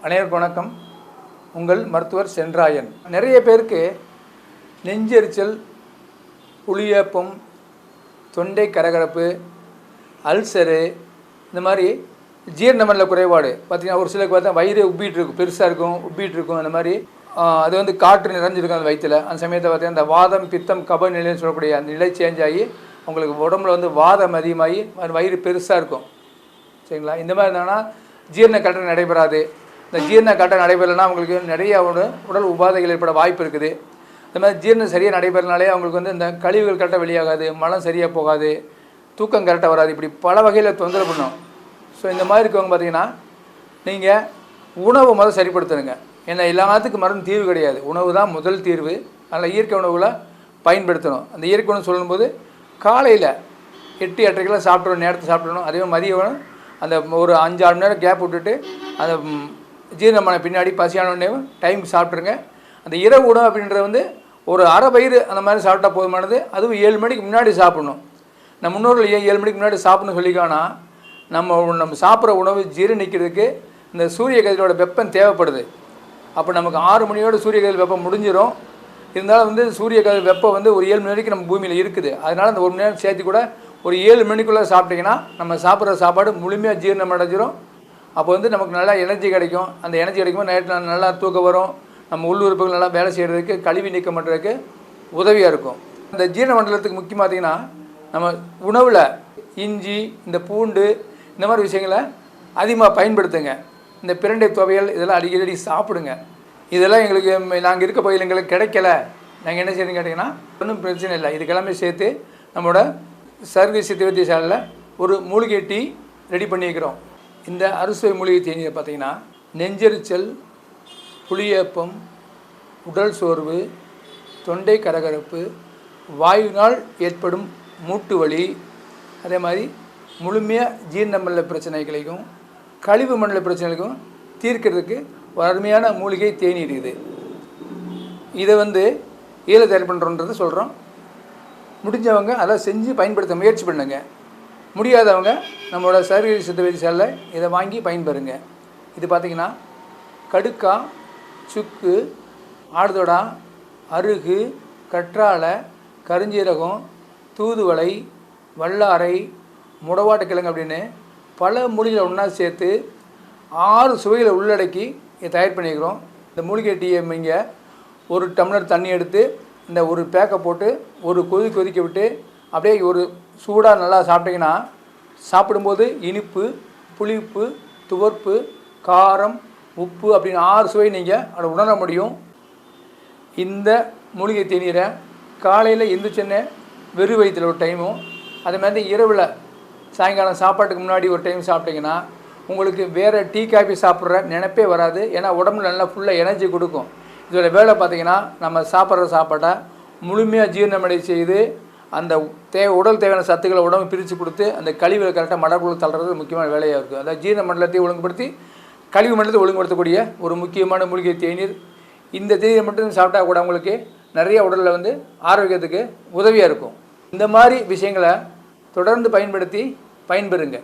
அனைவருக்கும் வணக்கம். உங்கள் மருத்துவர் சென்றாயன். நிறைய பேருக்கு நெஞ்செரிச்சல், புளியேப்பம், தொண்டை கரகரப்பு, அல்சரு, இந்த மாதிரி ஜீரணமண்டல குறைபாடு பார்த்திங்கன்னா ஒரு சிலருக்கு பார்த்தா வயிறு உப்பிட்டு இருக்கும், பெருசாக இருக்கும், உப்பிட்டு இருக்கும். அந்த மாதிரி அது வந்து காற்று நிறைஞ்சிருக்கும் அந்த வயிற்றில். அந்த சமயத்தை பார்த்திங்கன்னா அந்த வாதம், பித்தம், கப நிலைன்னு சொல்லக்கூடிய அந்த நிலை சேஞ்ச் ஆகி உங்களுக்கு உடம்புல வந்து வாதம் அதிகமாகி வயிறு பெருசாக இருக்கும். சரிங்களா? இந்த மாதிரி இருந்தாங்கன்னா ஜீரண கட்டணம் நடைபெறாது. இந்த ஜீரண கட்டணம் நடைபெறலைன்னா அவங்களுக்கு நிறைய உடல் உபாதைகள் ஏற்பட வாய்ப்பு இருக்குது. இந்த மாதிரி ஜீரணம் சரியாக நடைபெறனாலே அவங்களுக்கு வந்து இந்த கழிவுகள் கரெக்டாக வெளியாகாது, மலம் சரியாக போகாது, தூக்கம் கரெக்டாக வராது, இப்படி பல வகையில் தொந்தரவு பண்ணும். ஸோ இந்த மாதிரி இருக்கவங்க பார்த்திங்கன்னா நீங்கள் உணவு முதல் சரிப்படுத்தணுங்க. ஏன்னா எல்லாத்துக்கும் மருந்து தீர்வு கிடையாது, உணவு தான் முதல் தீர்வு. அதனால் இயற்கை உணவுகளை பயன்படுத்தணும். அந்த இயற்கை உணவு சொல்லும்போது காலையில் 8-8:30 சாப்பிட்றோம், நேரத்தை சாப்பிடணும். அதே மதியம் அந்த ஒரு 5-6 மணி நேரம் கேப் விட்டுட்டு அந்த ஜீரணமான பின்னாடி பசியானோடனே டைமுக்கு சாப்பிட்ருங்க. அந்த இரவு உணவு அப்படின்றது வந்து ஒரு அரை வயிறு அந்த மாதிரி சாப்பிட்டா போதுமானது. அதுவும் 7 மணிக்கு முன்னாடி சாப்பிடணும். நம்ம முன்னோர்கள் ஏன் 7 மணிக்கு முன்னாடி சாப்பிடணும்னு சொல்லிக்கானா, நம்ம சாப்பிட்ற உணவு ஜீரணிக்கிறதுக்கு இந்த சூரிய கதிரோட வெப்பம் தேவைப்படுது. அப்போ நமக்கு 6 மணியோட சூரிய கதிர் வெப்பம் முடிஞ்சிடும். இருந்தாலும் வந்து சூரிய கதிர் வெப்பம் வந்து ஒரு 7 மணி வரைக்கும் நம்ம பூமியில் இருக்குது. அதனால் அந்த 1 மணி நேரம் சேர்த்து கூட ஒரு 7 மணிக்குள்ளே சாப்பிட்டிங்கன்னா நம்ம சாப்பிட்ற சாப்பாடு முழுமையாக ஜீரணம் அடைஞ்சிரும். அப்போ வந்து நமக்கு நல்லா எனர்ஜி கிடைக்கும். அந்த எனர்ஜி கிடைக்கும்போது நைட்டில் நல்லா தூக்கம் வரும். நம்ம உள்ளுறுப்புகள் நல்லா வேலை செய்கிறதுக்கு, கழிவு நீக்கம் பண்ணுறதுக்கு உதவியாக இருக்கும். இந்த ஜீரண மண்டலத்துக்கு முக்கியமாக பார்த்திங்கன்னா நம்ம உணவில் இஞ்சி, இந்த பூண்டு, இந்த மாதிரி விஷயங்களை அதிகமாக பயன்படுத்துங்க. இந்த பிரண்டை துவையல் இதெல்லாம் அடிக்கடி சாப்பிடுங்க. இதெல்லாம் எங்களுக்கு நாங்கள் இருக்க பகுதியில் எங்களுக்கு கிடைக்கல, நாங்கள் என்ன செய்யணும்னு கேட்டிங்கன்னா ஒன்றும் பிரச்சனை இல்லை. இதுக்கெல்லாமே சேர்த்து நம்மளோட சர்வீஸ் சித்த வைத்தியசாலையில் ஒரு மூலிகை டீ ரெடி பண்ணிக்கிறோம். இந்த அறுசுவை மூலிகை தேநீரை பார்த்திங்கன்னா நெஞ்செரிச்சல், புளியேப்பம், உடல் சோர்வு, தொண்டை கரகரப்பு, வாயுவினால் ஏற்படும் மூட்டு வலி, அதே மாதிரி முழுமையாக ஜீரண மண்டல பிரச்சனைகளையும் கழிவு மண்டல பிரச்சனைகளுக்கும் தீர்க்கிறதுக்கு ஒரு அருமையான மூலிகை தேநீர் இது. இதை வந்து ஈழ தயார் பண்ணுறோன்றது சொல்கிறோம். முடிஞ்சவங்க அதை செஞ்சு பயன்படுத்த முயற்சி பண்ணுங்க. முடியாதவங்க நம்மளோட சர்வீஸ் சித்த வைத்தியசாலையில் இதை வாங்கி பயன்பெறுங்க. இது பார்த்திங்கன்னா கடுக்கா, சுக்கு, ஆடுதொடா, அருகு, கற்றாழை, கருஞ்சீரகம், தூதுவளை, வல்லாரை, முடவாட்டுக்கிழங்கு அப்படின்னு பல மூலிகளை ஒன்றா சேர்த்து 6 சுவைகளை உள்ளடக்கி இதை தயார் பண்ணிக்கிறோம். இந்த மூலிகை டீயை நீங்கள் ஒரு டம்ளர் தண்ணி எடுத்து இந்த ஒரு பேக்கை போட்டு ஒரு கொதிக்க விட்டு அப்படியே ஒரு சூடாக நல்லா சாப்பிட்டிங்கன்னா சாப்பிடும்போது இனிப்பு, புளிப்பு, துவர்ப்பு, காரம், உப்பு அப்படின்னு 6 சுவை நீங்கள் அதை உணர முடியும். இந்த மூலிகை தேநீரை காலையில் எந்திரிச்சோன்னே வெறும் வயிற்றில் ஒரு டைமும், அதே மாதிரி இரவில் சாயங்காலம் சாப்பாட்டுக்கு முன்னாடி ஒரு டைம் சாப்பிட்டிங்கன்னா உங்களுக்கு வேறு டீ காஃபி சாப்பிட்ற நினைப்பே வராது. ஏன்னா உடம்புல நல்லா ஃபுல்லாக எனர்ஜி கொடுக்கும். இதோட வேலை பார்த்திங்கன்னா நம்ம சாப்பிட்ற சாப்பாட்டை முழுமையாக ஜீரணமடை செய்து அந்த உடல் தேவையான சத்துக்களை உடம்பு பிரித்து கொடுத்து அந்த கழிவுகளை கரெக்டாக மடக்குள்ள தள்ளுறது முக்கியமான வேலையாக இருக்குது. அந்த ஜீரண மண்டலத்தை ஒழுங்குபடுத்தி கழிவு மண்டலத்தை ஒழுங்குபடுத்தக்கூடிய ஒரு முக்கியமான மூலிகை தேநீர். இந்த தேநீரை மட்டும் சாப்பிட்டா கூட உங்களுக்கு நிறைய உடலில் வந்து ஆரோக்கியத்துக்கு உதவியாக இருக்கும். இந்த மாதிரி விஷயங்களை தொடர்ந்து பயன்படுத்தி பயன்பெறுங்க.